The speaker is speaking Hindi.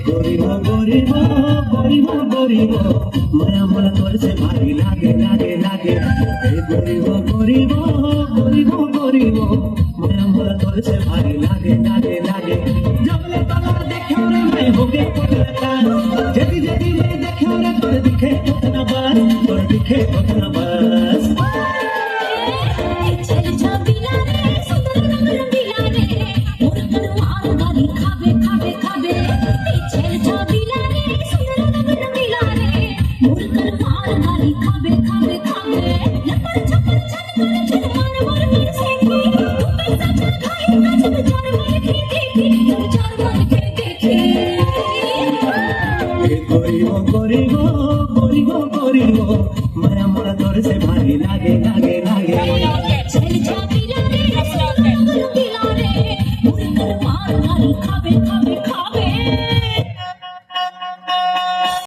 গরিব গরিব গরিব গরিব মায়া মায়া করছে ভারী লাগে লাগে লাগে। গরিব গরিব গরিব গরিব মায়া মায়া করছে ভারী লাগে লাগে লাগে। জবলে তলা দেখে রে मैं हो गया पगला जदी जदी रे देखे रे तोर दिखे उतना बस तोर दिखे उतना बस। चल छबिला रे सुंदर रंग रंगीला रे मोर तलवार गाली खाबे खाबे खाबे। चल छबिला रे सुंदर रंग रंगीला रे मोर तलवार गाली खाबे खाबे खाबे। लपड़ छपड़ छन कर छन मान मार मार सेंगे तू पैसा छन खाए मैं जब जान मार के देखे जब जान मार के देखे। गरीब गरीब गरीब गरीब माया माया तोर से भारी लागे लागे लागे। चल छबिला रे सुंदर रंग रंगीला रे मोर तलवार गाली खाबे खाबे।